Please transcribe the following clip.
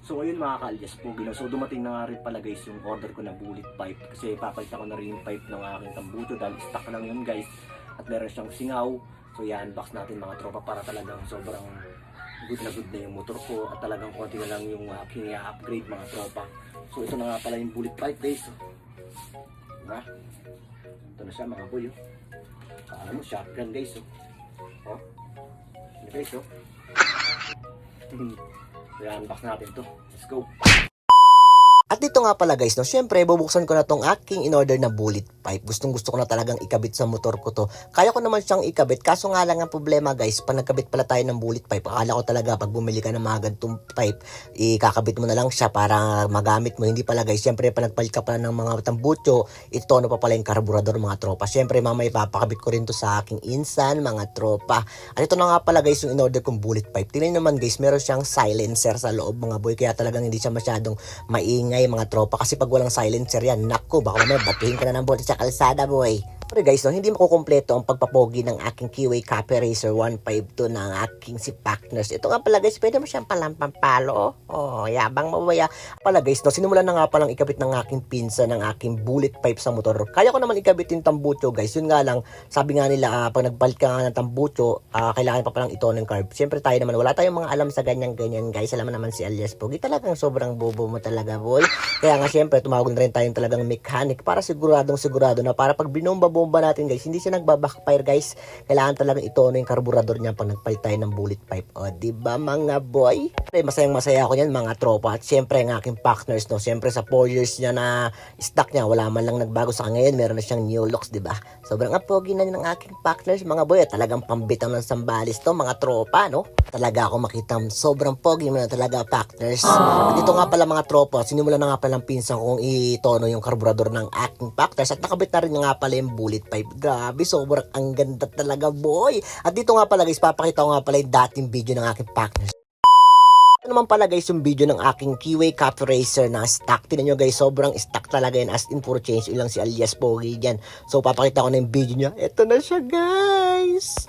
So ayun mga ka-alias Pogi no. So dumating na nga rin pala guys yung order ko na bullet pipe. Kasi papalitan ko na rin yung pipe ng aking tambuto dahil stock lang yun guys. At meron siyang singaw. So i-unbox natin mga tropa para talagang sobrang good na yung motor ko. At talagang konti na lang yung aking i-upgrade mga tropa. So ito na nga pala yung bullet pipe guys. Diba? Ito na siya mga boy. Ano, shotgun guys. Oh. Ano guys oh. I-unbox natin to. Let's go. At dito nga pala guys, no, syempre bubuksan ko na tong aking in-order na bullet pipe. Gustong gusto ko na talagang ikabit sa motor ko to. Kaya ko naman siyang ikabit, kaso nga lang ang problema guys, pag nagkabit pala tayo ng bullet pipe, akala ko talaga pag bumili ka ng mga ganitong pipe, ikakabit mo na lang siya para magamit mo. Hindi pala guys, syempre pag nagpalit ka pala ng mga tambucho, itono pa pala yung karburador mga tropa. Syempre mamaya ipapakabit ko rin to sa aking Insan mga tropa. At ito na nga pala guys yung in-order kong bullet pipe. Tingnan naman guys, meron siyang silencer sa loob mga boy, kaya talagang hindi siya masyadong maingay mga tropa, kasi pag walang silencer yan, nako, baka mamaya batuhin ka na ng bote sa kalsada boy. Pero guys, no, hindi makukumpleto ang pagpapogi ng aking Keyway Copy Racer 152 ng aking si Partners. Ito nga pala guys, pwede mo siyang palampampalo. Oh, yabang mabaya. Pala guys, no, sinimulan na nga palang ikabit ng aking pinsa ng aking bullet pipe sa motor. Kaya ko naman ikabit yung tambucho guys. Yun nga lang, sabi nga nila, pag nagpalit ka nga ng tambucho, kailangan pa palang ito ng carb. Siyempre tayo naman, wala tayong mga alam sa ganyan-ganyan guys. Alam naman si alias Pogi, talagang sobrang bobo mo talaga boy. Kaya nga siyempre, tumawag na rin tayong talagang mechanic para siguradong sigurado na para pag binomba natin guys, hindi siya nagbabackfire guys. Kailangan talagang itono yung karburador niya pag nagpalit tayo ng bullet pipe. O, diba mga boy? Masayang masaya ako yan mga tropa. At syempre ang aking Partners, no? Syempre sa 4 years niya na stock niya, wala man lang nagbago sa ngayon. Meron na siyang new looks, diba? Sobrang apogi na ng aking Partners mga boy. At talagang pambitang ng sambalis to mga tropa, no? Talaga ako makita sobrang pogi mo na talaga Partners. At ito nga pala mga tropa, sinimula na nga pala ng pinsan kong itono yung karburador ng aking Partners. At nakabit na rin nga pala yung bullet pipe. Grabe, sobrang ang ganda talaga boy. At dito nga pala guys, papakita ko nga pala yung dating video ng aking Partners. Ito naman pala guys yung video ng aking Keyway Copy Racer na stock. Tinan nyo guys, sobrang stock talaga yan, as in puro change ilang si alias Pogi dyan. So papakita ko na yung video niya. Ito na siya guys.